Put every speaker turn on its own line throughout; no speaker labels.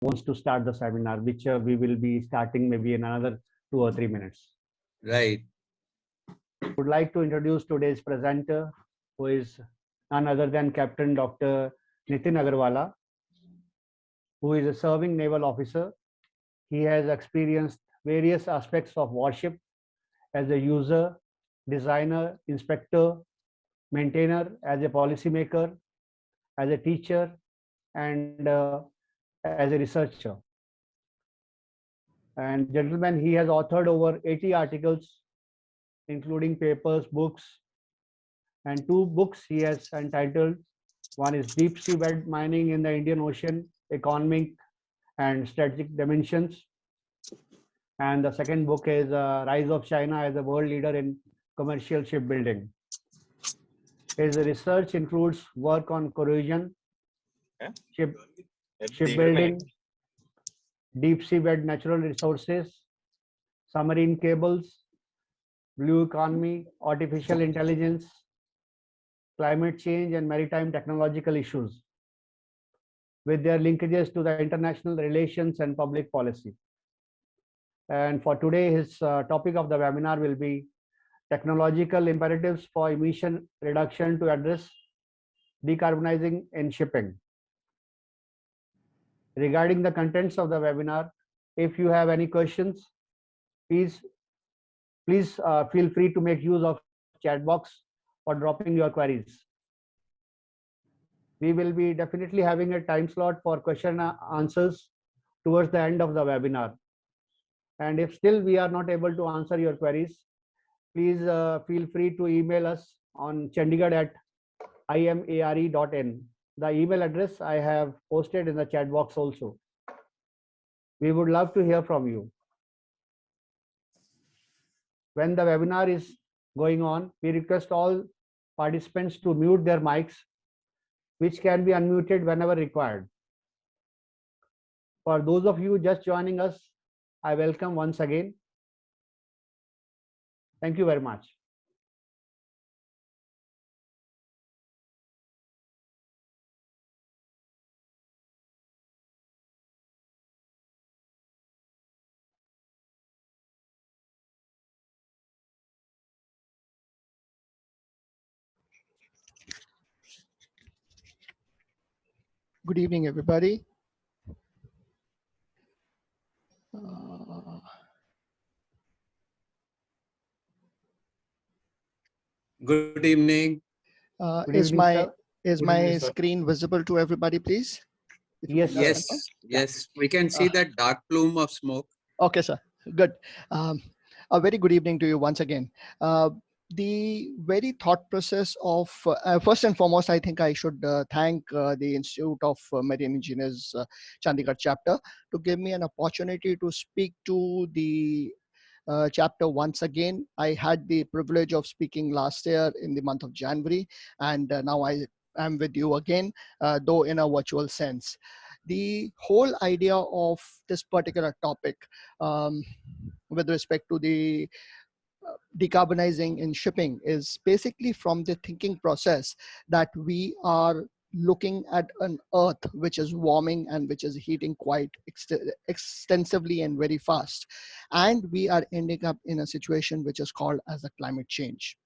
wants to start the seminar, which we will be starting maybe in another 2 or 3 minutes.
Right.
I would like to introduce today's presenter, who is none other than Captain Dr. Nitin Agarwala, who is a serving naval officer. He has experienced various aspects of warship as a user, designer, inspector, maintainer, as a policymaker, as a teacher, and as a researcher. And gentlemen, he has authored over 80 articles, including papers, books, and 2 books he has entitled. One is Deep Seabed Mining in the Indian Ocean, Economic and Strategic Dimensions. And the second book is Rise of China as a World Leader in Commercial Shipbuilding. His research includes work on corrosion, shipbuilding, deep seabed natural resources, submarine cables, blue economy, artificial intelligence, climate change, and maritime technological issues, with their linkages to the international relations and public policy. And for today, his topic of the webinar will be Technological Imperatives for Emission Reduction to Address Decarbonizing in Shipping. Regarding the contents of the webinar, if you have any questions, please feel free to make use of chat box for dropping your queries. We will be definitely having a time slot for question and answers towards the end of the webinar. And if still we are not able to answer your queries, please feel free to email us on chandigarh@imare.in. The email address I have posted in the chat box also. We would love to hear from you. When the webinar is going on, we request all participants to mute their mics, which can be unmuted whenever required. For those of you just joining us, I welcome once again. Thank you very much.
Good evening, everybody.
Good evening.
Is my screen visible to everybody, please?
Yes, we can see that dark plume of smoke.
Okay, sir. Good. A very good evening to you once again. The very thought process of, first and foremost, I think I should thank the Institute of Marine Engineers, Chandigarh Chapter, to give me an opportunity to speak to the chapter once again. I had the privilege of speaking last year in the month of January, and now I am with you again, though in a virtual sense. The whole idea of this particular topic with respect to the decarbonizing in shipping is basically from the thinking process that we are looking at an earth which is warming and which is heating quite extensively and very fast, and we are ending up in a situation which is called as a climate change.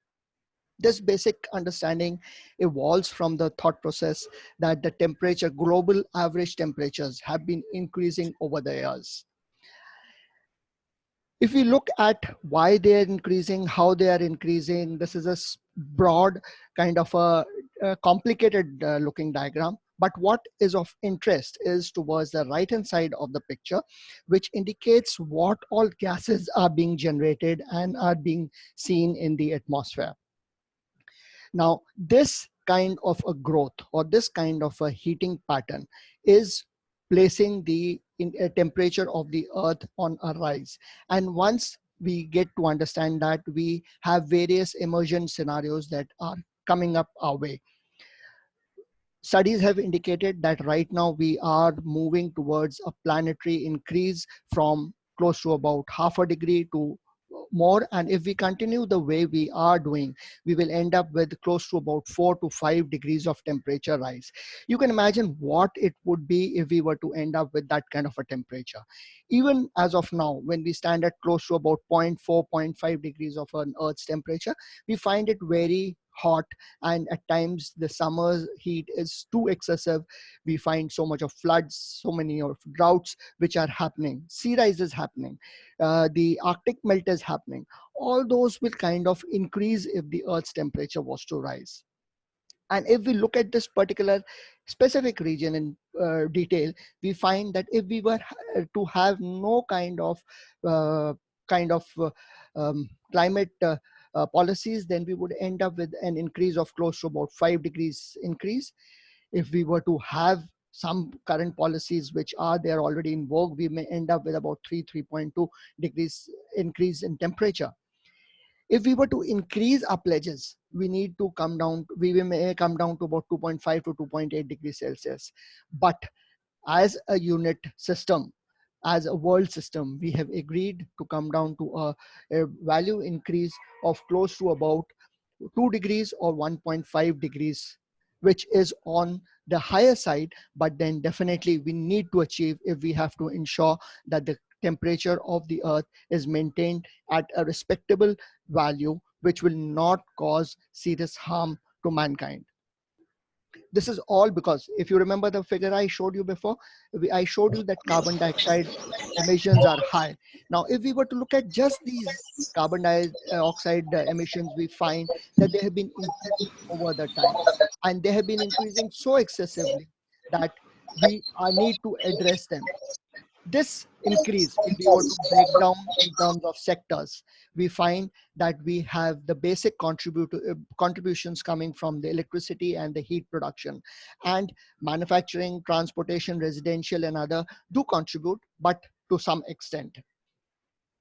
This basic understanding evolves from the thought process that the temperature, global average temperatures, have been increasing over the years. If we look at why they are increasing, how they are increasing, this is a broad kind of a complicated looking diagram. But what is of interest is towards the right hand side of the picture, which indicates what all gases are being generated and are being seen in the atmosphere. Now, this kind of a growth or this kind of a heating pattern is placing the temperature of the earth on a rise. And once we get to understand that, we have various emergent scenarios that are coming up our way. Studies have indicated that right now we are moving towards a planetary increase from close to about 0.5 degree to more, and if we continue the way we are doing, we will end up with close to about 4 to 5 degrees of temperature rise. You can imagine what it would be if we were to end up with that kind of a temperature. Even as of now, when we stand at close to about 0.4, 0.5 degrees of an Earth's temperature, we find it very hot, and at times the summer's heat is too excessive. We find so much of floods, so many of droughts which are happening, sea rise is happening, the Arctic melt is happening. All those will kind of increase if the Earth's temperature was to rise. And if we look at this particular specific region in detail, we find that if we were to have no uh, kind of climate policies, then we would end up with an increase of close to about 5 degrees increase. If we were to have some current policies which are there already in vogue, we may end up with about 3.2 degrees increase in temperature. If we were to increase our pledges, we need to come down, we may come down to about 2.5 to 2.8 degrees Celsius. But as a unit system, as a world system, we have agreed to come down to a value increase of close to about 2 degrees or 1.5 degrees, which is on the higher side, but then definitely we need to achieve if we have to ensure that the temperature of the Earth is maintained at a respectable value, which will not cause serious harm to mankind. This is all because if you remember the figure I showed you before, I showed you that carbon dioxide emissions are high. Now, if we were to look at just these carbon dioxide emissions, we find that they have been increasing over the time, and they have been increasing so excessively that we need to address them. This increase, if we were to break down in terms of sectors, we find that we have the basic contributions coming from the electricity and the heat production, and manufacturing, transportation, residential and other do contribute, but to some extent.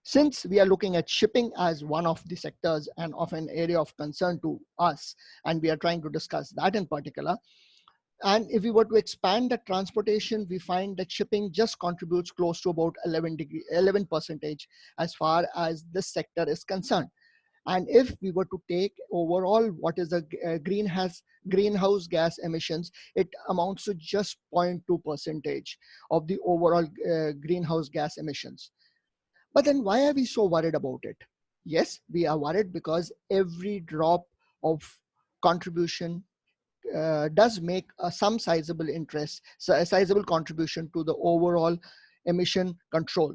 Since we are looking at shipping as one of the sectors and of an area of concern to us, and we are trying to discuss that in particular, and if we were to expand the transportation, we find that shipping just contributes close to about 11% as far as this sector is concerned. And if we were to take overall what is the greenhouse gas emissions, it amounts to just 0.2% of the overall greenhouse gas emissions. But then why are we so worried about it? Yes, we are worried because every drop of contribution does make some sizable interest, so a sizable contribution to the overall emission control.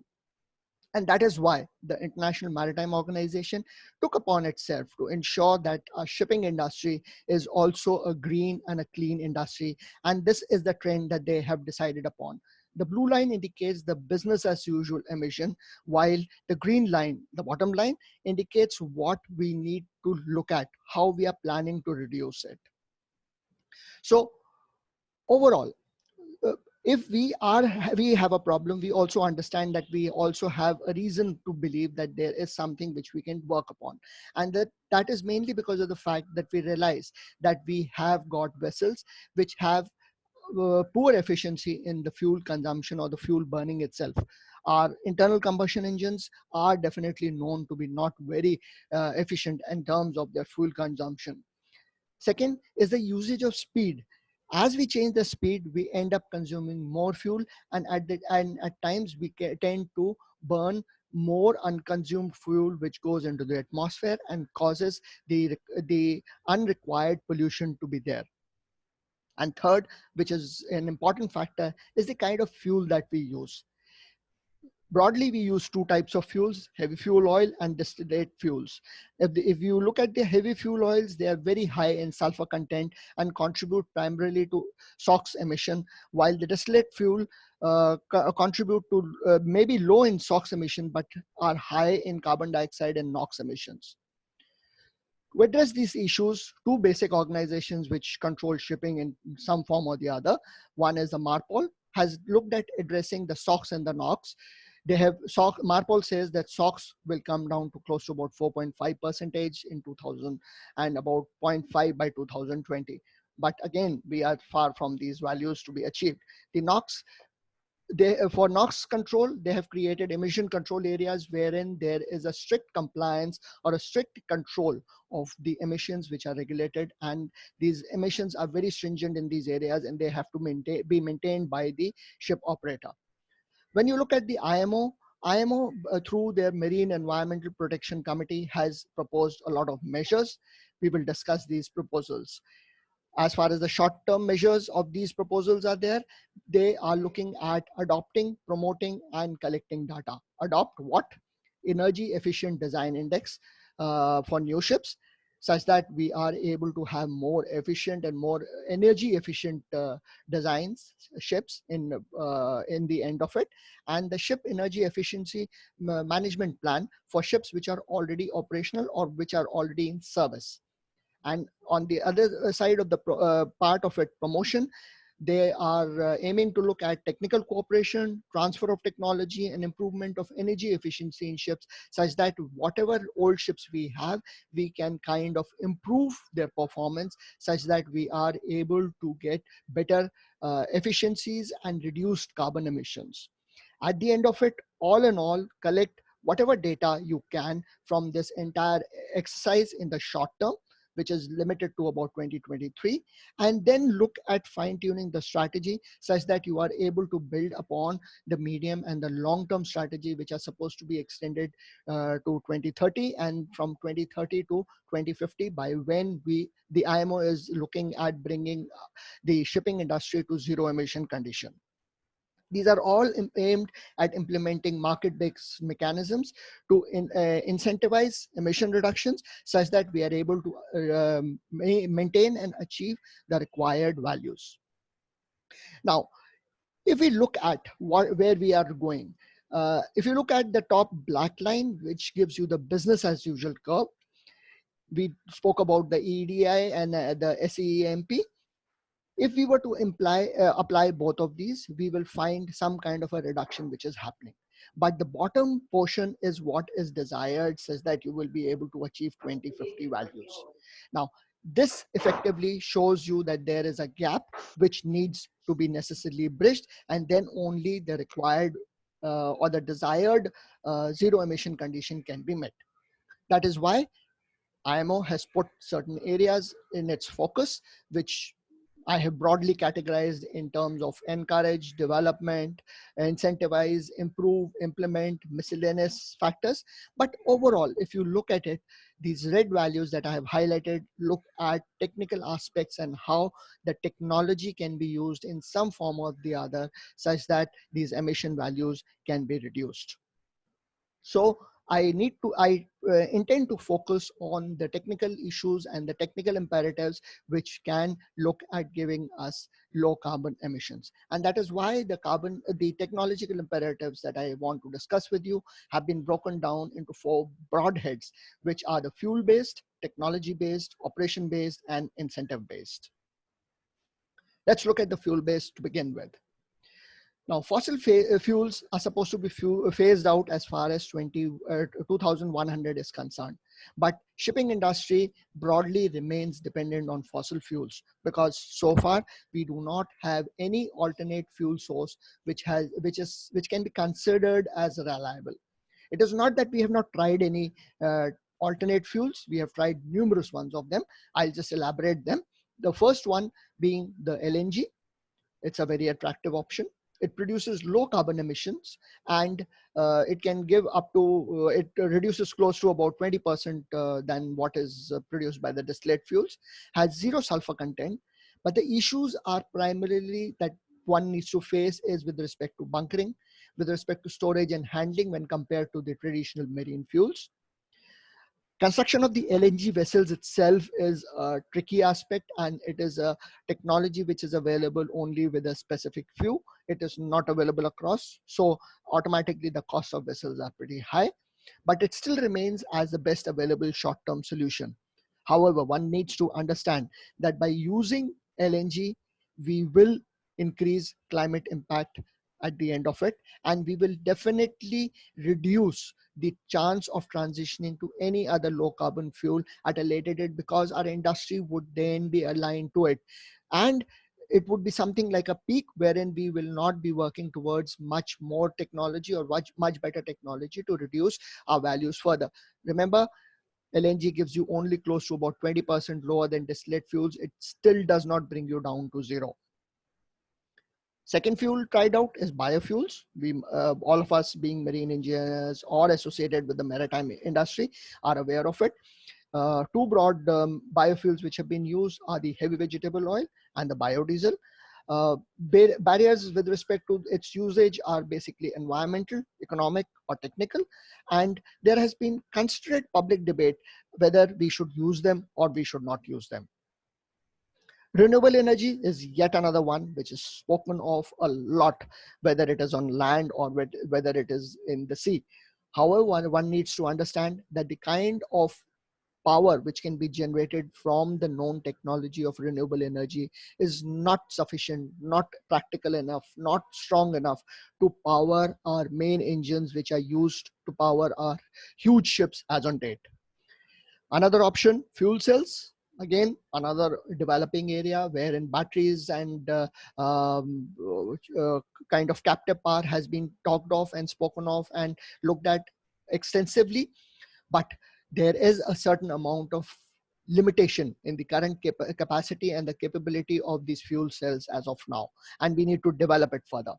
And that is why the International Maritime Organization took upon itself to ensure that our shipping industry is also a green and a clean industry. And this is the trend that they have decided upon. The blue line indicates the business as usual emission, while the green line, the bottom line, indicates what we need to look at, how we are planning to reduce it. So overall, if we have a problem, we also understand that we also have a reason to believe that there is something which we can work upon. And that is mainly because of the fact that we realize that we have got vessels which have poor efficiency in the fuel consumption or the fuel burning itself. Our internal combustion engines are definitely known to be not very efficient in terms of their fuel consumption. Second is the usage of speed. As we change the speed, we end up consuming more fuel, and at times we tend to burn more unconsumed fuel, which goes into the atmosphere and causes the unrequired pollution to be there. And third, which is an important factor, is the kind of fuel that we use. Broadly, we use two types of fuels: heavy fuel oil and distillate fuels. If you look at the heavy fuel oils, they are very high in sulfur content and contribute primarily to SOx emission, while the distillate fuel contribute to maybe low in SOx emission, but are high in carbon dioxide and NOx emissions. To address these issues, two basic organizations which control shipping in some form or the other, one is the MARPOL, has looked at addressing the SOx and the NOx. They have MARPOL says that SOx will come down to close to about 4.5% in 2000 and about 0.5 by 2020. But again, we are far from these values to be achieved. The NOx for NOx control, they have created emission control areas wherein there is a strict compliance or a strict control of the emissions which are regulated, and these emissions are very stringent in these areas, and they have to be maintained by the ship operator. When you look at the IMO through their Marine Environmental Protection Committee has proposed a lot of measures. We will discuss these proposals. As far as the short-term measures of these proposals are there, they are looking at adopting, promoting, and collecting data. Adopt what? Energy efficient design index for new ships, such that we are able to have more efficient and more energy efficient designs ships in the end of it, and the ship energy efficiency management plan for ships which are already operational or which are already in service. And on the other side of the part of it, promotion, they are aiming to look at technical cooperation, transfer of technology, and improvement of energy efficiency in ships, such that whatever old ships we have, we can kind of improve their performance such that we are able to get better efficiencies and reduced carbon emissions. At the end of it, all in all, collect whatever data you can from this entire exercise in the short term, which is limited to about 2023, and then look at fine-tuning the strategy such that you are able to build upon the medium and the long-term strategy, which are supposed to be extended to 2030, and from 2030 to 2050, by when the IMO is looking at bringing the shipping industry to zero emission condition. These are all aimed at implementing market-based mechanisms to incentivize emission reductions such that we are able to maintain and achieve the required values. Now, if we look at where we are going, if you look at the top black line, which gives you the business as usual curve, we spoke about the EEDI and the SEEMP. If we were to apply both of these, we will find some kind of a reduction which is happening. But the bottom portion is what is desired, such that you will be able to achieve 2050 values. Now, this effectively shows you that there is a gap which needs to be necessarily bridged, and then only the required or the desired zero emission condition can be met. That is why IMO has put certain areas in its focus, which I have broadly categorized in terms of encourage, development, incentivize, improve, implement, miscellaneous factors. But overall, if you look at it, these red values that I have highlighted look at technical aspects and how the technology can be used in some form or the other, such that these emission values can be reduced. So I intend to focus on the technical issues and the technical imperatives which can look at giving us low carbon emissions. And that is why the technological imperatives that I want to discuss with you have been broken down into 4 broad heads, which are the fuel-based, technology-based, operation-based, and incentive-based. Let's look at the fuel-based to begin with. Now, fossil fuels are supposed to be phased out as far as 2100 is concerned. But shipping industry broadly remains dependent on fossil fuels, because so far we do not have any alternate fuel source which can be considered as reliable. It is not that we have not tried any alternate fuels. We have tried numerous ones of them. I'll just elaborate them. The first one being the LNG. It's a very attractive option. It produces low carbon emissions, and it can give up to, it reduces close to about 20% than what is produced by the distillate fuels, has zero sulfur content. But the issues are primarily that one needs to face is with respect to bunkering, with respect to storage and handling when compared to the traditional marine fuels. Construction of the LNG vessels itself is a tricky aspect, and it is a technology which is available only with a specific few. It is not available across, so automatically the cost of vessels are pretty high, but it still remains as the best available short-term solution. However, one needs to understand that by using LNG, we will increase climate impact at the end of it, and we will definitely reduce the chance of transitioning to any other low carbon fuel at a later date, because our industry would then be aligned to it. And it would be something like a peak wherein we will not be working towards much more technology or much better technology to reduce our values further. Remember, LNG gives you only close to about 20% lower than distillate fuels. It still does not bring you down to zero. Second fuel tried out is biofuels. All of us being marine engineers or associated with the maritime industry are aware of it. Two broad biofuels which have been used are the heavy vegetable oil and the biodiesel. Barriers with respect to its usage are basically environmental, economic, or technical, and there has been considerate public debate whether we should use them or we should not use them. Renewable energy is yet another one which is spoken of a lot, whether it is on land or whether it is in the sea. However, one needs to understand that the kind of power which can be generated from the known technology of renewable energy is not sufficient, not practical enough, not strong enough to power our main engines which are used to power our huge ships as on date. Another option, fuel cells. Again, another developing area wherein batteries and kind of captive power has been talked of and spoken of and looked at extensively. But there is a certain amount of limitation in the current capacity and the capability of these fuel cells as of now, and we need to develop it further.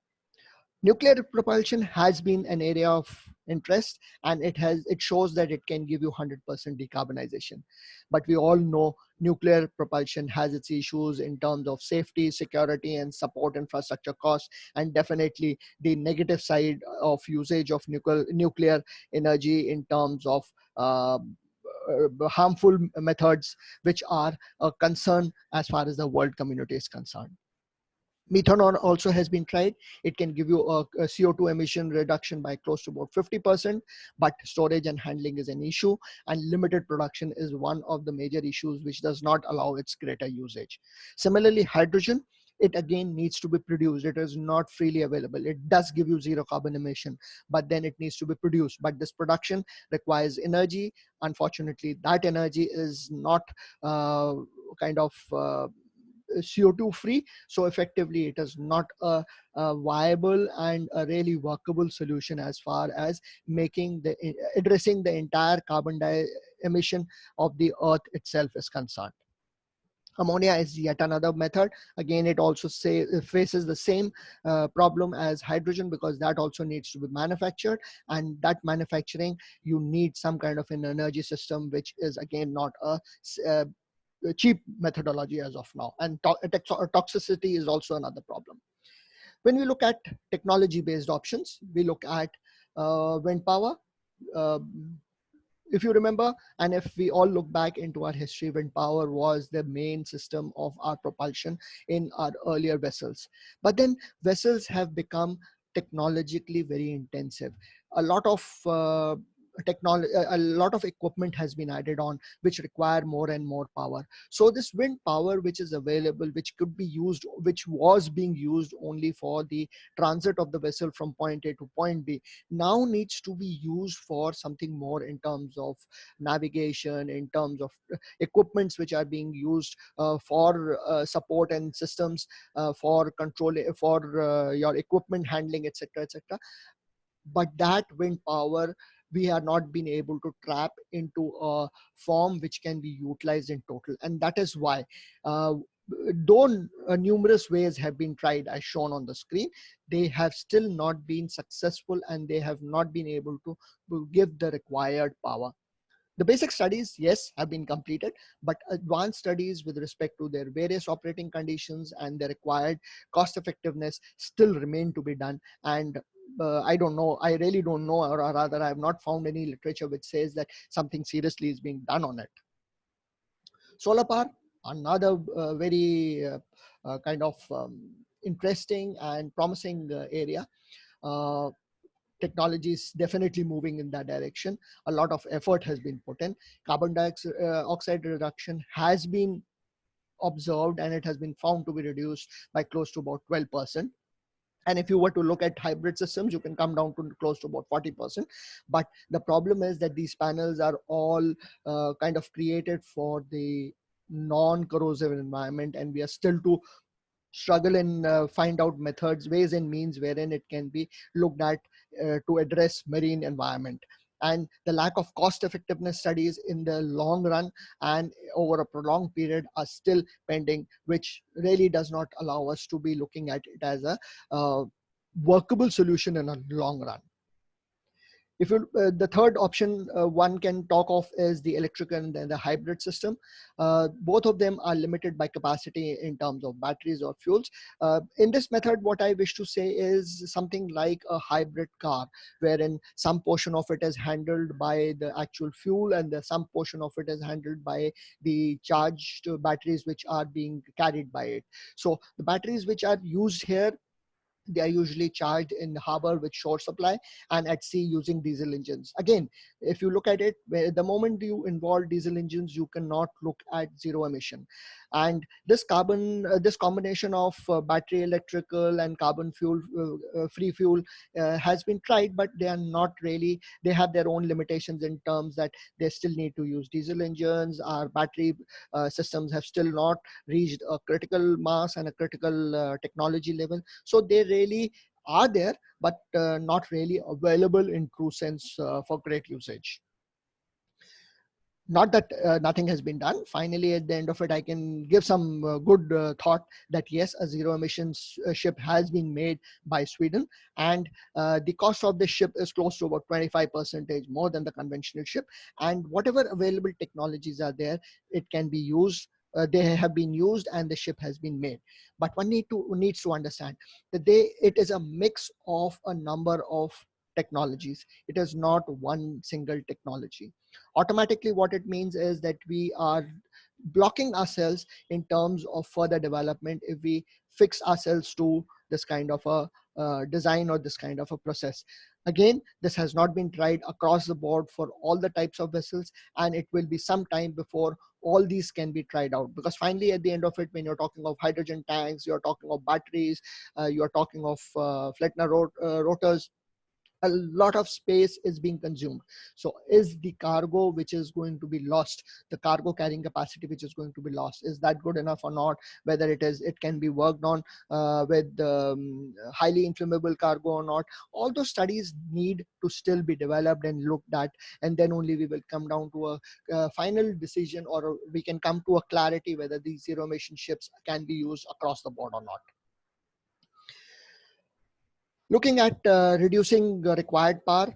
Nuclear propulsion has been an area of interest, and it shows that it can give you 100% decarbonization. But we all know nuclear propulsion has its issues in terms of safety, security, and support infrastructure costs, and definitely the negative side of usage of nuclear energy in terms of harmful methods, which are a concern as far as the world community is concerned. Methanol also has been tried. It can give you a CO2 emission reduction by close to about 50%, but storage and handling is an issue, and limited production is one of the major issues which does not allow its greater usage. Similarly, hydrogen, it again needs to be produced. It is not freely available. It does give you zero carbon emission, but then it needs to be produced. But this production requires energy. Unfortunately, that energy is not CO2 free, so effectively it is not a viable and a really workable solution as far as addressing the entire carbon emission of the earth itself is concerned. Ammonia is yet another method. Again, it also faces the same problem as hydrogen, because that also needs to be manufactured, and that manufacturing, you need some kind of an energy system, which is again not a cheap methodology as of now, and toxicity is also another problem. When we look at technology based options, we look at wind power. If you remember, and if we all look back into our history, wind power was the main system of our propulsion in our earlier vessels. But then vessels have become technologically very intensive. A lot of a lot of equipment has been added on which require more and more power. So this wind power which is available, which could be used, which was being used only for the transit of the vessel from point A to point B, now needs to be used for something more in terms of navigation, in terms of equipments which are being used for support and systems for control, for your equipment handling, etc., etc. But that wind power, we are not being able to trap into a form which can be utilized in total. And that is why, though numerous ways have been tried as shown on the screen, they have still not been successful, and they have not been able to give the required power. The basic studies, yes, have been completed, but advanced studies with respect to their various operating conditions and their required cost effectiveness still remain to be done. And I don't know, I really don't know, or rather I have not found any literature which says that something seriously is being done on it. Solar power, another very interesting and promising area. Technology is definitely moving in that direction. A lot of effort has been put in. Carbon dioxide reduction has been observed, and it has been found to be reduced by close to about 12%. And if you were to look at hybrid systems, you can come down to close to about 40%. But the problem is that these panels are all kind of created for the non-corrosive environment, and we are still to struggle and find out methods, ways and means wherein it can be looked at to address marine environment. And the lack of cost effectiveness studies in the long run and over a prolonged period are still pending, which really does not allow us to be looking at it as a workable solution in a long run. If you, the third option one can talk of is the electric and then the hybrid system. Both of them are limited by capacity in terms of batteries or fuels. In this method, what I wish to say is something like a hybrid car, wherein some portion of it is handled by the actual fuel and some portion of it is handled by the charged batteries which are being carried by it. So the batteries which are used here, they are usually charged in harbor with shore supply and at sea using diesel engines. Again, if you look at it, the moment you involve diesel engines, you cannot look at zero emission. And this this combination of battery electrical and carbon fuel, free fuel has been tried, but they are not really, they have their own limitations in terms that they still need to use diesel engines. Our battery systems have still not reached a critical mass and a critical technology level. So they really are there, but not really available in true sense for great usage. Not that nothing has been done. Finally, at the end of it, I can give some good thought that yes, a zero emissions ship has been made by Sweden, and the cost of this ship is close to about 25% more than the conventional ship. And whatever available technologies are there, it can be used. They have been used and the ship has been made. But one needs to understand that it is a mix of a number of technologies. It is not one single technology. Automatically, what it means is that we are blocking ourselves in terms of further development if we fix ourselves to this kind of a design or this kind of a process. Again, this has not been tried across the board for all the types of vessels, and it will be some time before all these can be tried out, because finally at the end of it, when you're talking of hydrogen tanks, you're talking of batteries, you're talking of Flettner rotors, a lot of space is being consumed. So is the cargo which is going to be lost, the cargo carrying capacity which is going to be lost, is that good enough or not? Whether it can be worked on with highly inflammable cargo or not, all those studies need to still be developed and looked at, and then only we will come down to a final decision, or we can come to a clarity whether these zero emission ships can be used across the board or not. Looking at reducing required power,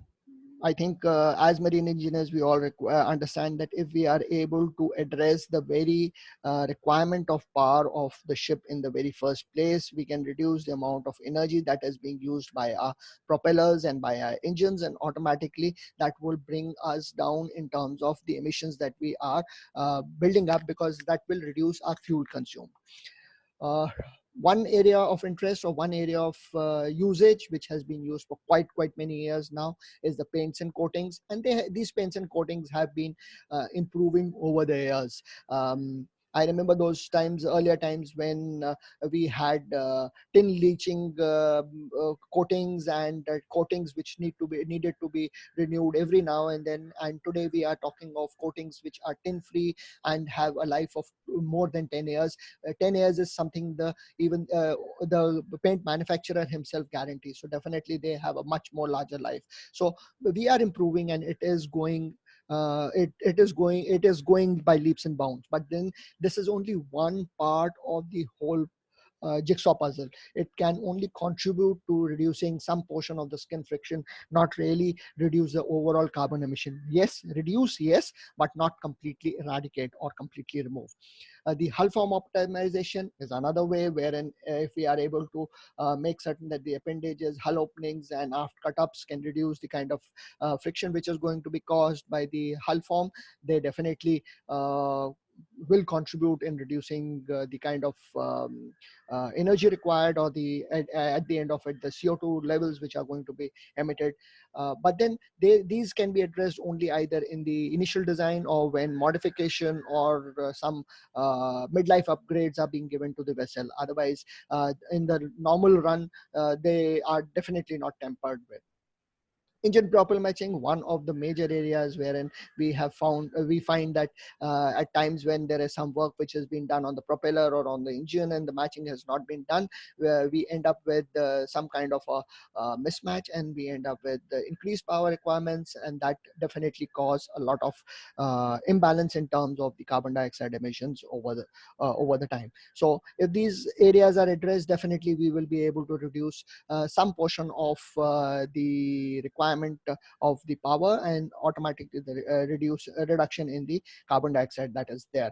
I think as marine engineers, we all understand that if we are able to address the very requirement of power of the ship in the very first place, we can reduce the amount of energy that is being used by our propellers and by our engines, and automatically that will bring us down in terms of the emissions that we are building up, because that will reduce our fuel consumed. One area of interest, or one area of usage which has been used for quite many years now, is the paints and coatings, and these paints and coatings have been improving over the years. I remember those times, earlier times, when we had tin leaching coatings, and coatings which needed to be renewed every now and then. And today we are talking of coatings which are tin free and have a life of more than 10 years. 10 years is something even the paint manufacturer himself guarantees. So definitely they have a much more larger life. So we are improving, and it is going it is going by leaps and bounds. But then this is only one part of the whole jigsaw puzzle. It can only contribute to reducing some portion of the skin friction, not really reduce the overall carbon emission. Yes, reduce, yes, but not completely eradicate or completely remove. The hull form optimization is another way wherein if we are able to make certain that the appendages, hull openings and aft cut-ups can reduce the kind of friction which is going to be caused by the hull form, they definitely will contribute in reducing the kind of energy required, or at the end of it, the CO2 levels which are going to be emitted. But then these can be addressed only either in the initial design, or when modification or some midlife upgrades are being given to the vessel. Otherwise, in the normal run, they are definitely not tempered with. Engine propel matching, one of the major areas wherein we find that at times when there is some work which has been done on the propeller or on the engine and the matching has not been done, we end up with some kind of a mismatch, and we end up with increased power requirements, and that definitely cause a lot of imbalance in terms of the carbon dioxide emissions over the time. So if these areas are addressed, definitely we will be able to reduce some portion of the requirement of the power, and automatically the reduction in the carbon dioxide that is there.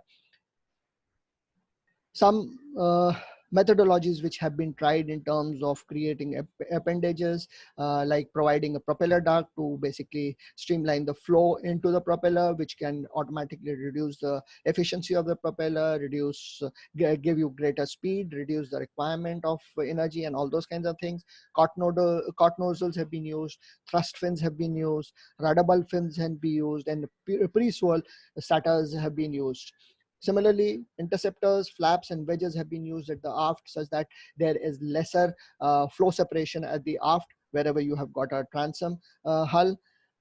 Some methodologies which have been tried in terms of creating appendages, like providing a propeller duct to basically streamline the flow into the propeller, which can automatically reduce the efficiency of the propeller, give you greater speed, reduce the requirement of energy, and all those kinds of things. Cot nozzles have been used, thrust fins have been used, rudder bulb fins have been used, and pre-swirl starters have been used. Similarly, interceptors, flaps, and wedges have been used at the aft such that there is lesser flow separation at the aft wherever you have got a transom hull.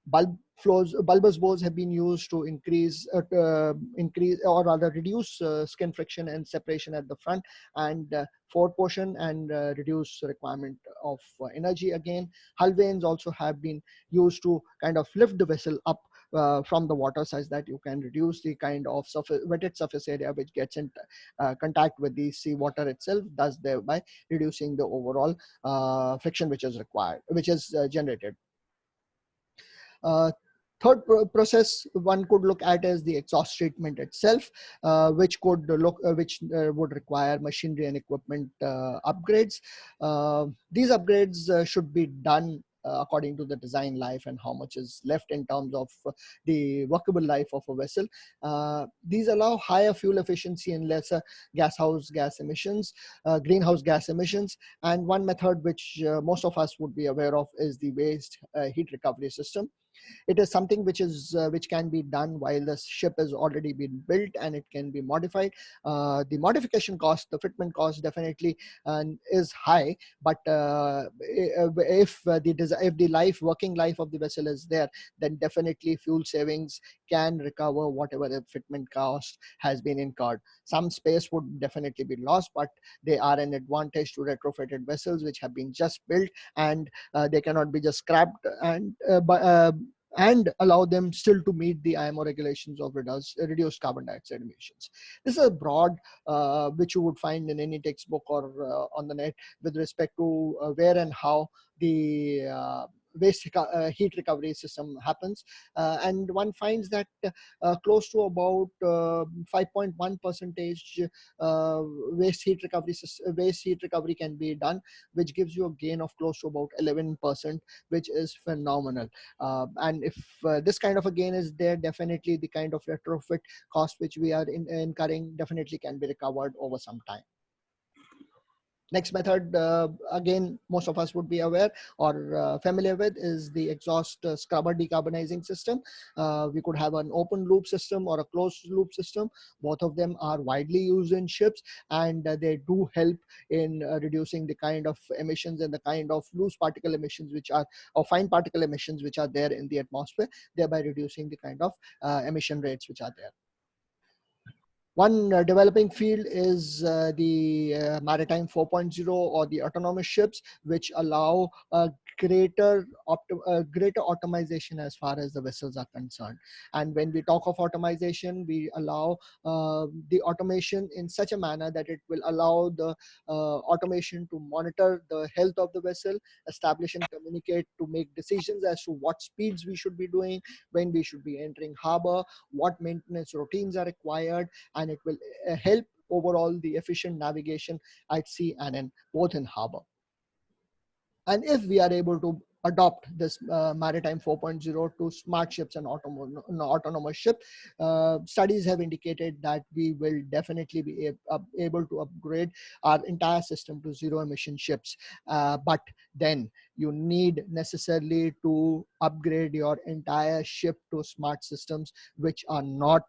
Bulbous bores have been used to increase or rather reduce skin friction and separation at the front and forward portion, and reduce requirement of energy again. Hull vanes also have been used to kind of lift the vessel up from the water, such that you can reduce the kind of wetted surface area which gets in contact with the sea water itself, thus thereby reducing the overall friction which is generated. Third process one could look at is the exhaust treatment itself, which would require machinery and equipment upgrades. These upgrades should be done according to the design life and how much is left in terms of the workable life of a vessel. These allow higher fuel efficiency and lesser greenhouse gas emissions. And one method which most of us would be aware of is the waste heat recovery system. It is something which can be done while the ship has already been built, and it can be modified. The modification cost, the fitment cost, definitely is high. But if the working life of the vessel is there, then definitely fuel savings can recover whatever the fitment cost has been incurred. Some space would definitely be lost, but they are an advantage to retrofitted vessels which have been just built, and they cannot be just scrapped and allow them still to meet the IMO regulations of reduced carbon dioxide emissions. This is a broad which you would find in any textbook or on the net with respect to where and how the waste heat recovery system happens, and one finds that close to about 5.1% waste heat recovery can be done, which gives you a gain of close to about 11%, which is phenomenal. And if this kind of a gain is there, definitely the kind of retrofit cost which we are incurring definitely can be recovered over some time. Next method, again, most of us would be aware or familiar with, is the exhaust scrubber decarbonizing system. We could have an open loop system or a closed loop system. Both of them are widely used in ships, and they do help in reducing the kind of emissions and the kind of loose particle emissions or fine particle emissions which are there in the atmosphere, thereby reducing the kind of emission rates which are there. One developing field is the Maritime 4.0 or the autonomous ships, which allow greater automation as far as the vessels are concerned. And when we talk of automation, we allow the automation in such a manner that it will allow the automation to monitor the health of the vessel, establish and communicate to make decisions as to what speeds we should be doing, when we should be entering harbor, what maintenance routines are required, and it will help overall the efficient navigation at sea and both in harbor. And if we are able to adopt this Maritime 4.0 to smart ships and autonomous ships, studies have indicated that we will definitely be able to upgrade our entire system to zero-emission ships. But then you need necessarily to upgrade your entire ship to smart systems, which are not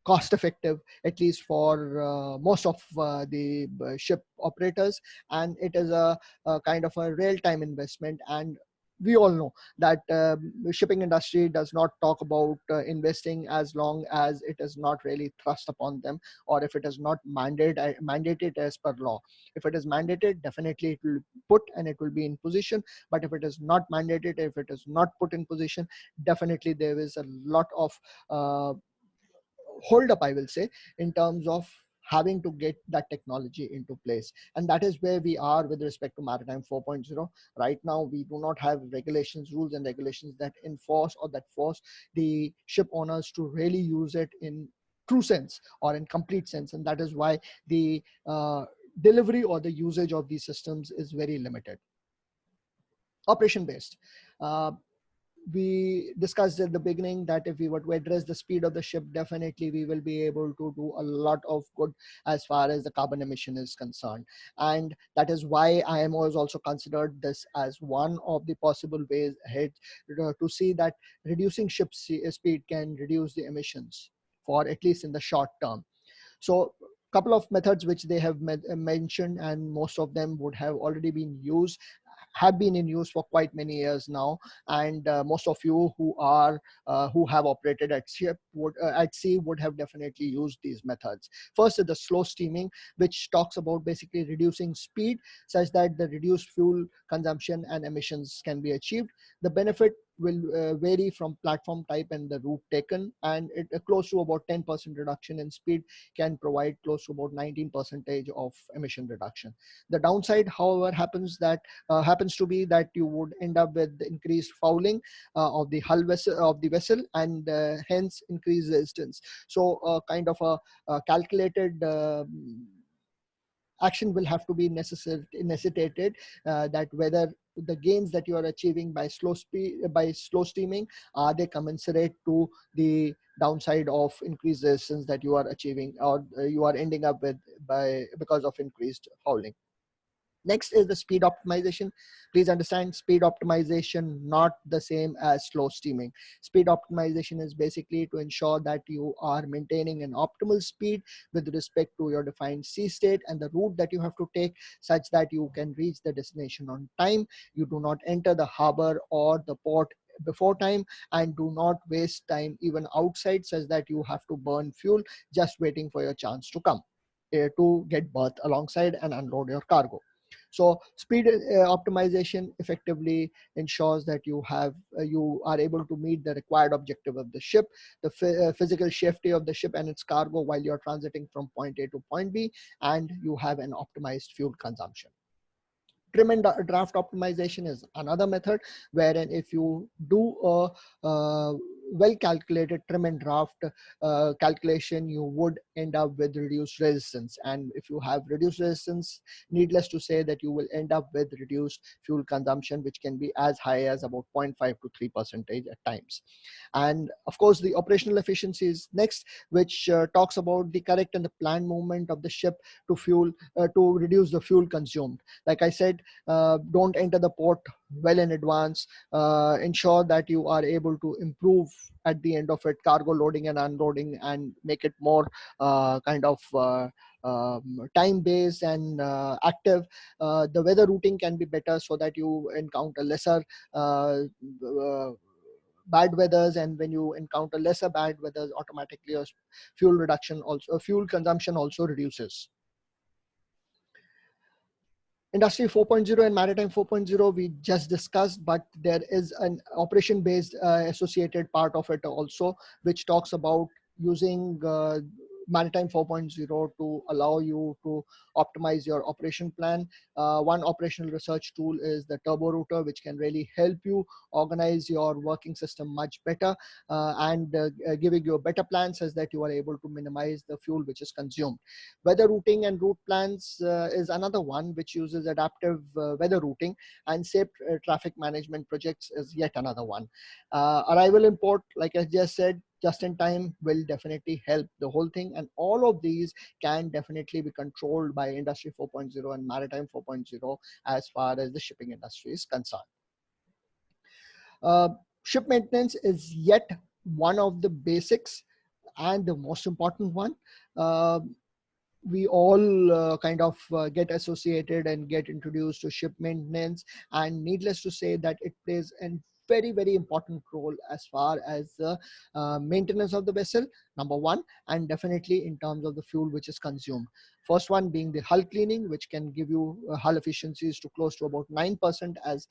cost effective, at least for most of the ship operators, and it is a kind of a real-time investment, and we all know that the shipping industry does not talk about investing as long as it is not really thrust upon them, or if it is not mandated as per law. If it is mandated, definitely it will put and it will be in position. But if it is not mandated, if it is not put in position, definitely there is a lot of hold up, I will say, in terms of having to get that technology into place. And that is where we are with respect to Maritime 4.0. Right now, we do not have regulations, rules and regulations that enforce or that force the ship owners to really use it in true sense or in complete sense. And that is why the delivery or the usage of these systems is very limited. Operation based. We discussed at the beginning that if we were to address the speed of the ship, definitely we will be able to do a lot of good as far as the carbon emission is concerned. And that is why IMO has also considered this as one of the possible ways ahead to see that reducing ship speed can reduce the emissions for at least in the short term. So a couple of methods which they have mentioned, and most of them would have already been used, have been in use for quite many years now, and most of you who have operated at ship at sea would have definitely used these methods. First is the slow steaming, which talks about basically reducing speed such that the reduced fuel consumption and emissions can be achieved. The benefit will vary from platform type and the route taken, and it close to about 10% reduction in speed can provide close to about 19% of emission reduction. The downside, however, happens to be that you would end up with increased fouling of the hull vessel and hence increased resistance. So kind of a calculated action will have to be necessitated that whether the gains that you are achieving by slow steaming, are they commensurate to the downside of increased resistance that you are achieving or you are ending up with because of increased fouling. Next is the speed optimization. Please understand, speed optimization not the same as slow steaming. Speed optimization is basically to ensure that you are maintaining an optimal speed with respect to your defined sea state and the route that you have to take, such that you can reach the destination on time. You do not enter the harbor or the port before time, and do not waste time even outside, such that you have to burn fuel just waiting for your chance to come to get berth alongside and unload your cargo. So speed optimization effectively ensures that you are able to meet the required objective of the ship, the physical safety of the ship and its cargo while you're transiting from point A to point B, and you have an optimized fuel consumption. Trim and draft optimization is another method wherein if you do a well calculated trim and draft calculation, you would end up with reduced resistance. And if you have reduced resistance, needless to say that you will end up with reduced fuel consumption, which can be as high as about 0.5 to 3% at times. And of course, the operational efficiency is next, which talks about the correct and the planned movement of the ship to reduce the fuel consumed. Like I said, don't enter the port well in advance. Ensure that you are able to improve at the end of it cargo loading and unloading, and make it more time based and active. The weather routing can be better so that you encounter lesser bad weathers, and when you encounter lesser bad weathers, automatically your fuel consumption also reduces. Industry 4.0 and Maritime 4.0 we just discussed, but there is an operation-based associated part of it also, which talks about using Maritime 4.0 to allow you to optimize your operation plan. One operational research tool is the Turbo Router, which can really help you organize your working system much better and giving you a better plan such that you are able to minimize the fuel which is consumed. Weather routing and route plans is another one which uses adaptive weather routing, and safe traffic management projects is yet another one. Arrival and port, like I just said, just in time will definitely help the whole thing, and all of these can definitely be controlled by Industry 4.0 and Maritime 4.0 as far as the shipping industry is concerned. Ship maintenance is yet one of the basics and the most important one. we all kind of get associated and get introduced to ship maintenance, and needless to say that it plays a very, very important role as far as the maintenance of the vessel, number one, and definitely in terms of the fuel which is consumed. First one being the hull cleaning, which can give you hull efficiencies to close to about 9%, as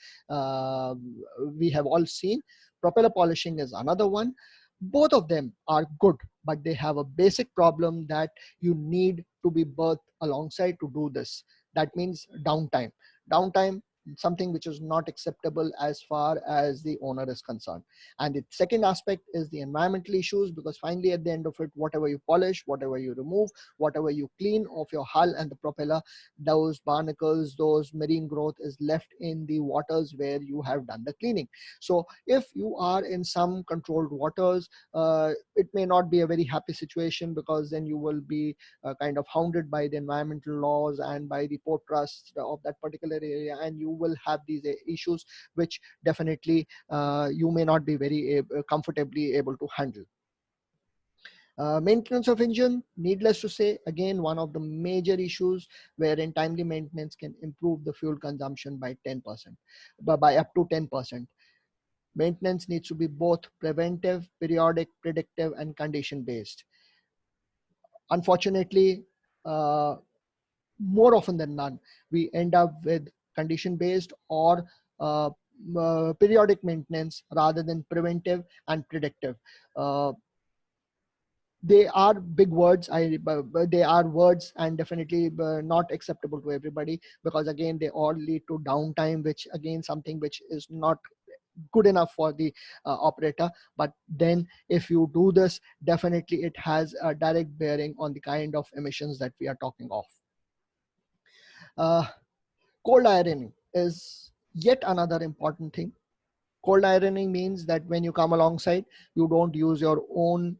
we have all seen. Propeller polishing is another one. Both of them are good, but they have a basic problem that you need to be berthed alongside to do this. That means downtime. Downtime, something which is not acceptable as far as the owner is concerned. And the second aspect is the environmental issues, because finally at the end of it, whatever you polish, whatever you remove, whatever you clean of your hull and the propeller, those barnacles, those marine growth is left in the waters where you have done the cleaning. So if you are in some controlled waters, it may not be a very happy situation, because then you will be kind of hounded by the environmental laws and by the port trust of that particular area, and you will have these issues which definitely you may not be very comfortably able to handle. Maintenance of engine, needless to say, again, one of the major issues wherein timely maintenance can improve the fuel consumption by 10%, by up to 10%. Maintenance needs to be both preventive, periodic, predictive, and condition-based. Unfortunately, more often than none, we end up with condition-based or periodic maintenance rather than preventive and predictive. They are big words. They are words, and definitely not acceptable to everybody, because again, they all lead to downtime, which again, something which is not good enough for the operator. But then if you do this, definitely it has a direct bearing on the kind of emissions that we are talking of. Cold ironing is yet another important thing. Cold ironing means that when you come alongside, you don't use your own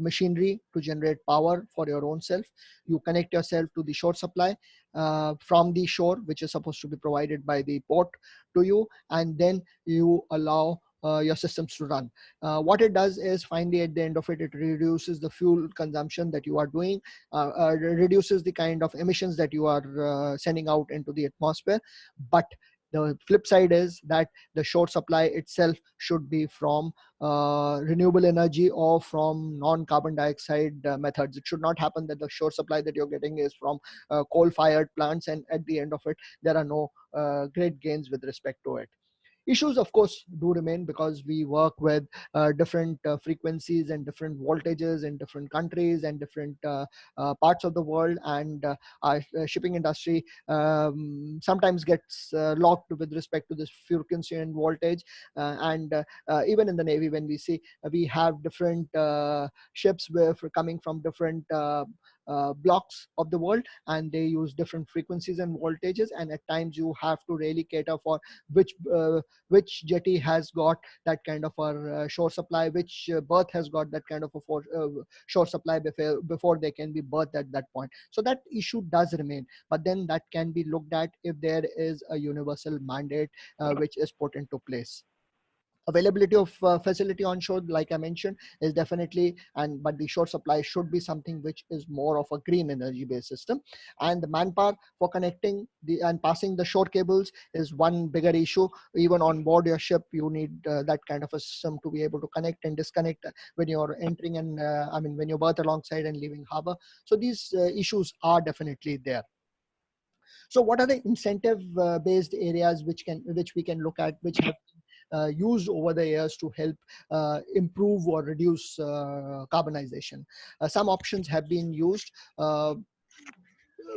machinery to generate power for your own self. You connect yourself to the shore supply from the shore, which is supposed to be provided by the port to you, and then you allow your systems to run. What it does is finally at the end of it, it reduces the fuel consumption that you are doing, reduces the kind of emissions that you are sending out into the atmosphere. But the flip side is that the shore supply itself should be from renewable energy or from non-carbon dioxide methods. It should not happen that the shore supply that you're getting is from coal-fired plants, and at the end of it, there are no great gains with respect to it. Issues, of course, do remain, because we work with different frequencies and different voltages in different countries and different parts of the world, and our shipping industry sometimes gets locked with respect to this frequency and voltage. And even in the Navy, when we see we have different ships coming from different blocks of the world, and they use different frequencies and voltages, and at times you have to really cater for which jetty has got that kind of a shore supply, which berth has got that kind of a shore supply before they can be berthed at that point. So that issue does remain, but then that can be looked at if there is a universal mandate which is put into place. Availability of facility on shore, like I mentioned, is definitely, but the shore supply should be something which is more of a green energy based system. And the manpower for connecting and passing the shore cables is one bigger issue. Even on board your ship, you need that kind of a system to be able to connect and disconnect when you're entering and when you berth alongside and leaving harbor. So these issues are definitely there. So what are the incentive based areas which we can look at, which have used over the years to help improve or reduce carbonization? Some options have been used.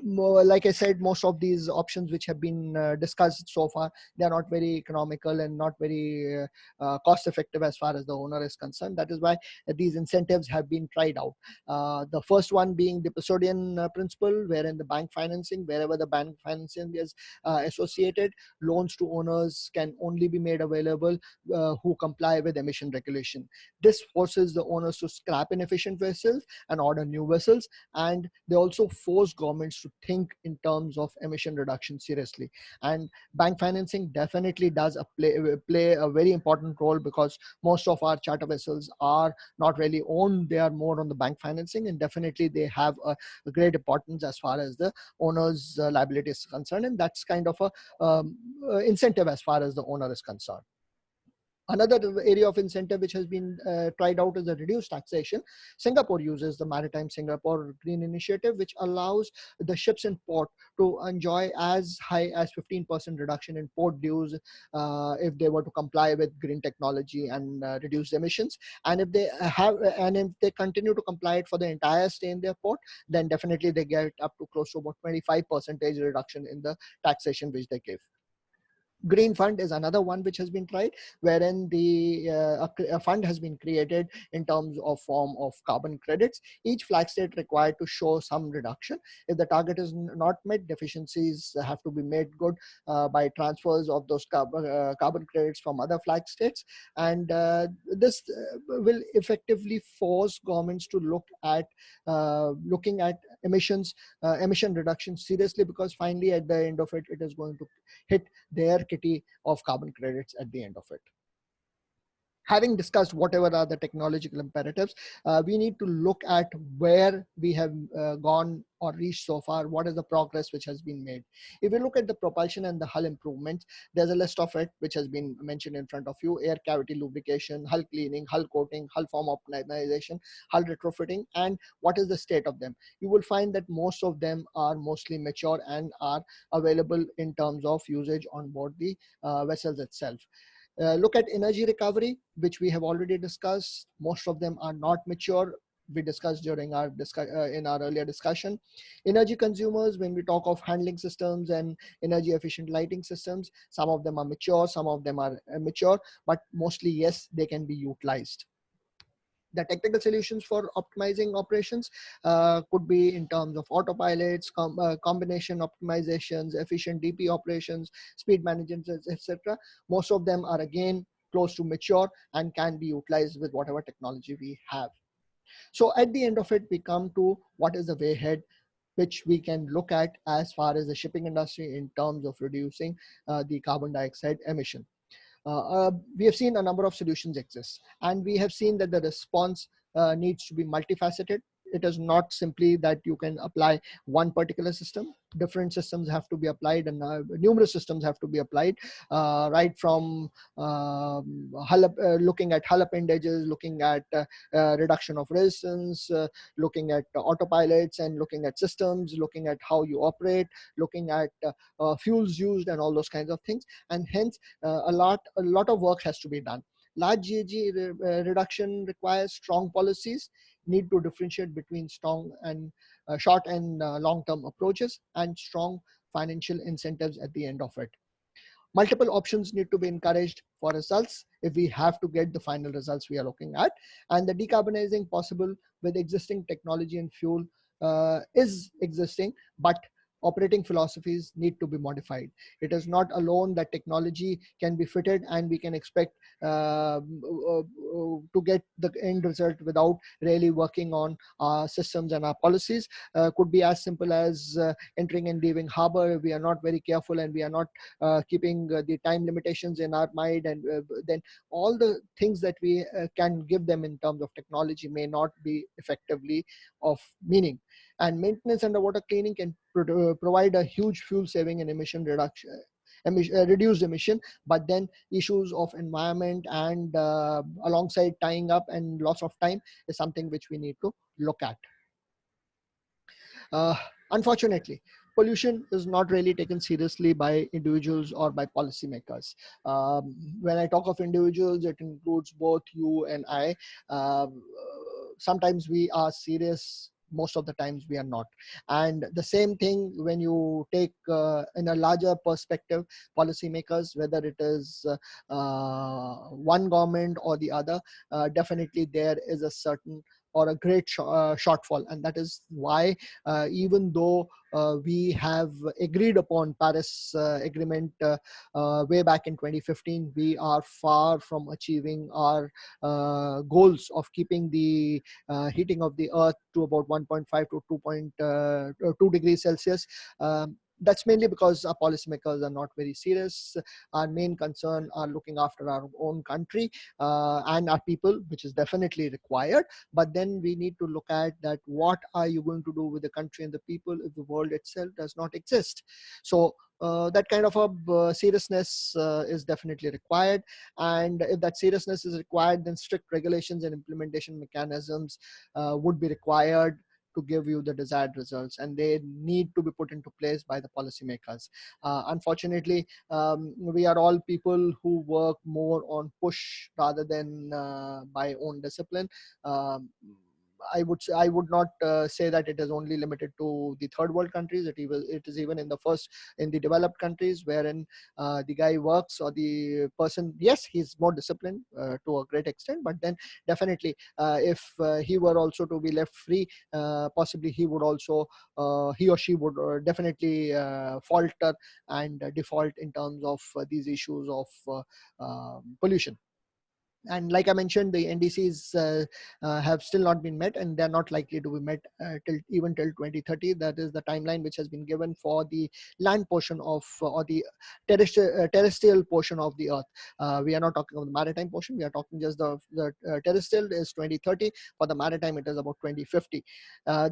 Like I said, most of these options which have been discussed so far, they are not very economical and not very cost effective as far as the owner is concerned. That is why these incentives have been tried out. The first one being the Poseidon principle, wherein the bank financing, wherever the bank financing is associated, loans to owners can only be made available who comply with emission regulation. This forces the owners to scrap inefficient vessels and order new vessels, and they also force governments needs to think in terms of emission reduction seriously. And bank financing definitely does play a very important role, because most of our charter vessels are not really owned, they are more on the bank financing, and definitely they have a great importance as far as the owner's liability is concerned, and that's kind of a incentive as far as the owner is concerned. Another area of incentive which has been tried out is the reduced taxation. Singapore uses the Maritime Singapore Green Initiative, which allows the ships in port to enjoy as high as 15% reduction in port dues if they were to comply with green technology and reduce emissions. And if they continue to comply it for the entire stay in their port, then definitely they get up to close to about 25% reduction in the taxation which they give. Green fund is another one which has been tried, wherein a fund has been created in terms of form of carbon credits. Each flag state required to show some reduction. If the target is not met, deficiencies have to be made good by transfers of those carbon credits from other flag states. And this will effectively force governments to looking at emission reduction seriously, because finally at the end of it, it is going to hit their kitty of carbon credits at the end of it. Having discussed whatever are the technological imperatives, we need to look at where we have gone or reached so far, what is the progress which has been made. If you look at the propulsion and the hull improvements, there's a list of it which has been mentioned in front of you: air cavity lubrication, hull cleaning, hull coating, hull form optimization, hull retrofitting, and what is the state of them. You will find that most of them are mostly mature and are available in terms of usage on board the vessels itself. Look at energy recovery, which we have already discussed. Most of them are not mature. We discussed during our in our earlier discussion. Energy consumers, when we talk of handling systems and energy efficient lighting systems, some of them are mature, some of them are immature, but mostly yes, they can be utilized. The technical solutions for optimizing operations could be in terms of autopilots, combination optimizations, efficient DP operations, speed management, etc. Most of them are again close to mature and can be utilized with whatever technology we have. So at the end of it, we come to what is the way ahead which we can look at as far as the shipping industry in terms of reducing the carbon dioxide emission. We have seen a number of solutions exist, and we have seen that the response needs to be multifaceted. It is not simply that you can apply one particular system. Different systems have to be applied, and numerous systems have to be applied, right from looking at hull appendages, looking at reduction of resistance, looking at autopilots, and looking at systems, looking at how you operate, looking at fuels used, and all those kinds of things. And hence, a lot of work has to be done. Large GHG reduction requires strong policies, need to differentiate between strong and short and long-term approaches, and strong financial incentives at the end of it. Multiple options need to be encouraged for results if we have to get the final results we are looking at. And the decarbonizing possible with existing technology and fuel is existing, but operating philosophies need to be modified. It is not alone that technology can be fitted and we can expect to get the end result without really working on our systems and our policies. Could be as simple as entering and leaving harbor if we are not very careful and we are not keeping the time limitations in our mind, and then all the things that we can give them in terms of technology may not be effectively of meaning. And maintenance underwater cleaning can provide a huge fuel saving and emission reduction, reduced emission, but then issues of environment and alongside tying up and loss of time is something which we need to look at. Unfortunately, pollution is not really taken seriously by individuals or by policymakers. When I talk of individuals, it includes both you and I. Sometimes we are serious, most of the times we are not. And the same thing when you take in a larger perspective, policymakers, whether it is one government or the other, definitely there is a certain or a great shortfall. And that is why even though we have agreed upon Paris Agreement way back in 2015, we are far from achieving our goals of keeping the heating of the earth to about 1.5 to 2 degrees Celsius. That's mainly because our policymakers are not very serious. Our main concern are looking after our own country and our people, which is definitely required. But then we need to look at that, what are you going to do with the country and the people if the world itself does not exist? So that kind of a seriousness is definitely required. And if that seriousness is required, then strict regulations and implementation mechanisms would be required to give you the desired results, and they need to be put into place by the policymakers. Unfortunately, we are all people who work more on push rather than by own discipline. I would not say that it is only limited to the third world countries. It is even in the developed countries, wherein the guy works, or the person, yes, he's more disciplined to a great extent, but then definitely if he were also to be left free, possibly he would also he or she would definitely falter and default in terms of these issues of pollution. And like I mentioned, the NDCs have still not been met, and they're not likely to be met till 2030. That is the timeline which has been given for the land portion of or the terrestrial portion of the earth. We are not talking about the maritime portion. We are talking just the terrestrial is 2030. For the maritime, it is about 2050.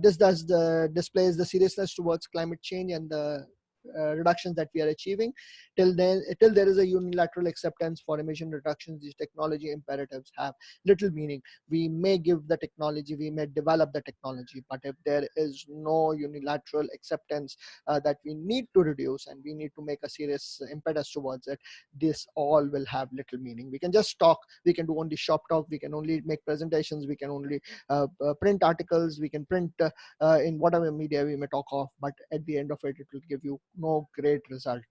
This displays the seriousness towards climate change and the reductions that we are achieving. Till there is a unilateral acceptance for emission reductions, these technology imperatives have little meaning. We may give the technology, we may develop the technology, but if there is no unilateral acceptance that we need to reduce and we need to make a serious impetus towards it, this all will have little meaning. We can just talk, we can do only shop talk, we can only make presentations, we can only print articles, we can print in whatever media we may talk of, but at the end of it, it will give you no great result.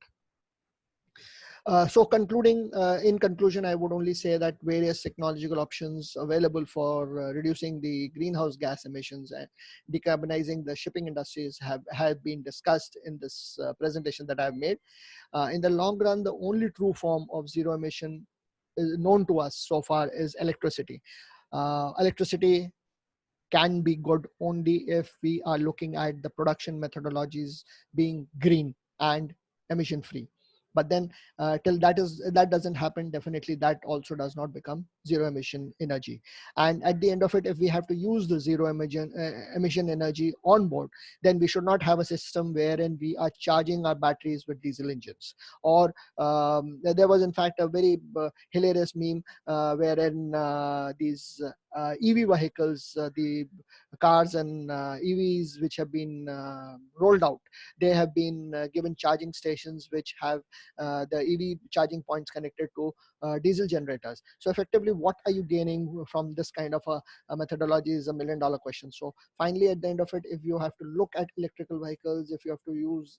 So in conclusion, I would only say that various technological options available for reducing the greenhouse gas emissions and decarbonizing the shipping industries have been discussed in this presentation that I've made. In the long run, the only true form of zero emission known to us so far is electricity. Electricity can be good only if we are looking at the production methodologies being green and emission free. But then till that doesn't happen, definitely that also does not become zero emission energy. And at the end of it, if we have to use the zero emission energy on board, then we should not have a system wherein we are charging our batteries with diesel engines. Or there was in fact a very hilarious meme wherein these EV vehicles, the cars and EVs which have been rolled out, they have been given charging stations which have the EV charging points connected to diesel generators. So effectively, what are you gaining from this kind of a methodology is $1 million question. So finally, at the end of it, if you have to look at electrical vehicles, if you have to use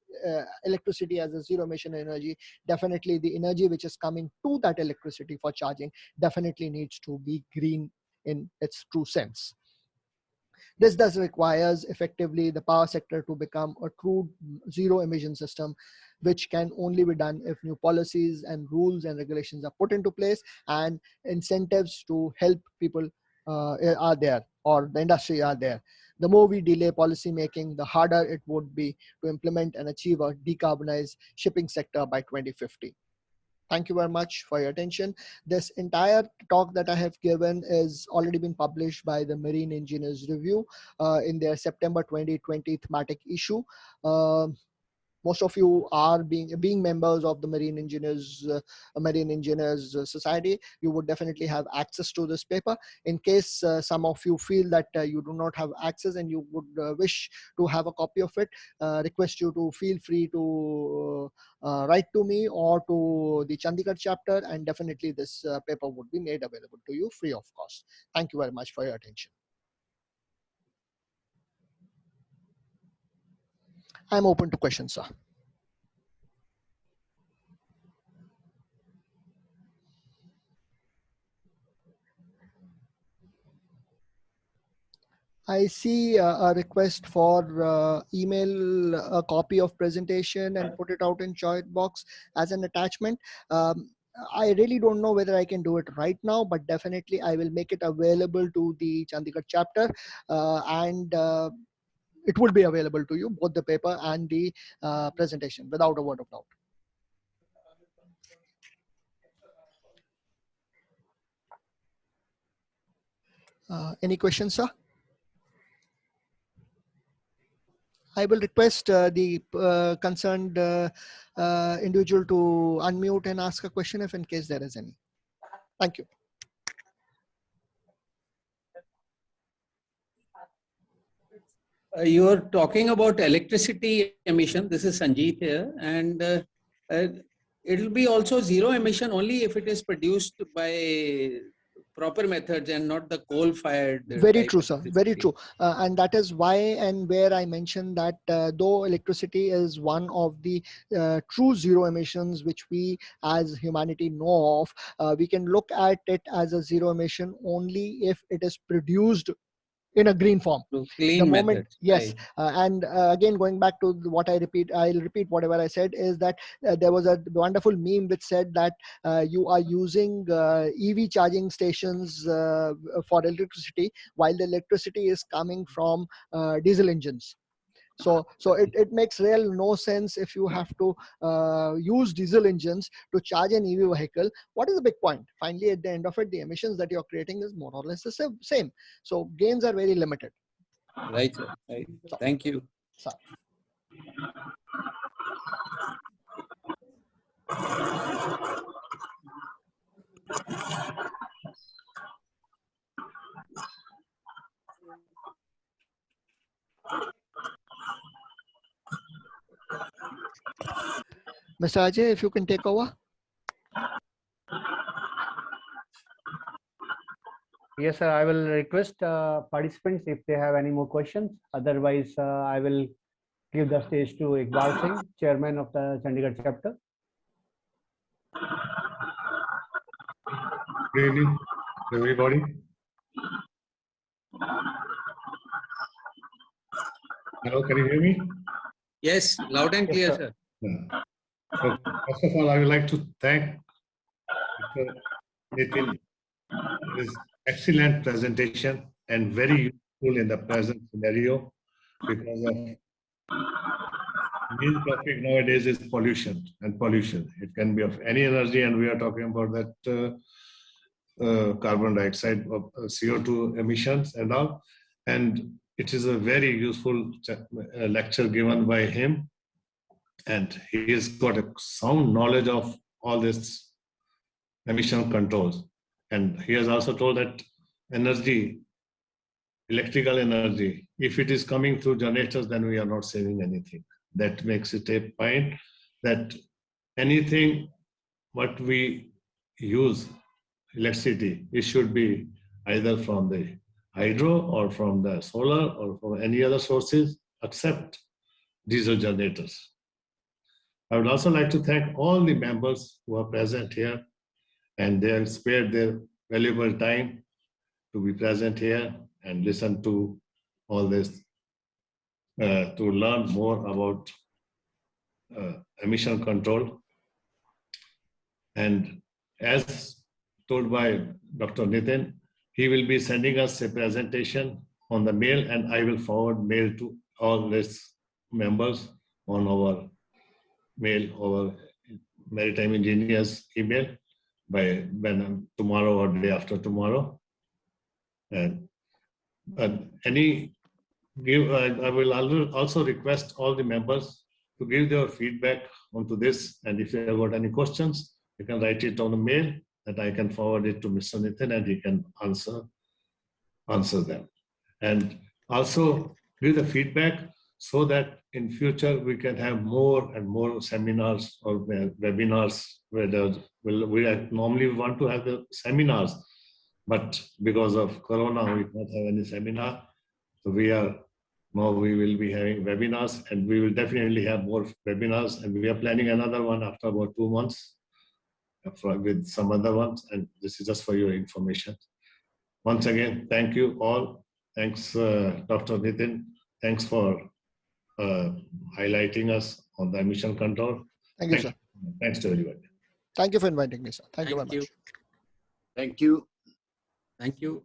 electricity as a zero emission energy, definitely the energy which is coming to that electricity for charging definitely needs to be green in its true sense. This thus requires effectively the power sector to become a true zero emission system, which can only be done if new policies and rules and regulations are put into place and incentives to help people are there, or the industry are there. The more we delay policy making, the harder it would be to implement and achieve a decarbonized shipping sector by 2050. Thank you very much for your attention. This entire talk that I have given is already been published by the Marine Engineers Review in their September 2020 thematic issue. Most of you are being members of the Marine Engineers Society. You would definitely have access to this paper. In case some of you feel that you do not have access and you would wish to have a copy of it, request you to feel free to write to me or to the Chandigarh chapter, and definitely this paper would be made available to you free of cost. Thank you very much for your attention. I'm open to questions, sir. I see a request for email a copy of presentation and put it out in chat box as an attachment. I really don't know whether I can do it right now, but definitely I will make it available to the Chandigarh chapter, and it will be available to you, both the paper and the presentation, without a word of doubt. Any questions, sir? I will request the concerned individual to unmute and ask a question if in case there is any. Thank you.
You are talking about electricity emission. This is Sanjeet here, and it will be also zero emission only if it is produced by proper methods and not the coal-fired.
Very true, sir. Very true. And that is why and where I mentioned that though electricity is one of the true zero emissions which we as humanity know of, we can look at it as a zero emission only if it is produced in a green form.
Clean
The moment,
methods,
yes.
right.
And again, going back to what I'll repeat whatever I said, is that there was a wonderful meme which said that you are using EV charging stations for electricity, while the electricity is coming from diesel engines. So it makes real no sense if you have to use diesel engines to charge an EV vehicle. What is the big point? Finally, at the end of it, the emissions that you're creating is more or less the same. So gains are very limited.
Right, sir. Right. Thank you.
So. Mr. Ajay, if you can take over.
Yes, sir. I will request participants if they have any more questions. Otherwise, I will give the stage to Iqbal Singh, Chairman of the Chandigarh Chapter.
Good evening, everybody. Hello, can you hear me?
Yes, loud and clear,
Yes,
sir.
Yeah. So, first of all, I would like to thank Mr. Nitin for his excellent presentation and very useful in the present scenario, because of main topic nowadays is pollution and pollution. It can be of any energy, and we are talking about that carbon dioxide of CO2 emissions and all. And it is a very useful lecture given by him. And he has got a sound knowledge of all this emission controls. And he has also told that energy, electrical energy, if it is coming through generators, then we are not saving anything. That makes it a point that anything what we use, electricity, it should be either from the hydro or from the solar or from any other sources except diesel generators. I would also like to thank all the members who are present here, and they have spared their valuable time to be present here and listen to all this, to learn more about emission control. And as told by Dr. Nitin, he will be sending us a presentation on the mail, and I will forward mail to all these members on our mail, our maritime engineers email by tomorrow or day after tomorrow. And I will also request all the members to give their feedback onto this, and if you have got any questions, you can write it on the mail that I can forward it to Mr. Nitin, and he can answer them. And also give the feedback so that in future we can have more and more seminars or webinars where we normally want to have the seminars, but because of Corona, we can't have any seminar. So we will be having webinars, and we will definitely have more webinars, and we are planning another one after about 2 months with some other ones, and this is just for your information. Once again, thank you all, Thanks, Dr. Nitin. Thanks for highlighting us on the emission control.
Thank you, sir.
Thanks to everybody.
Thank you for inviting me, sir. Thank you very
Thank you.
much.
Thank you.
Thank you.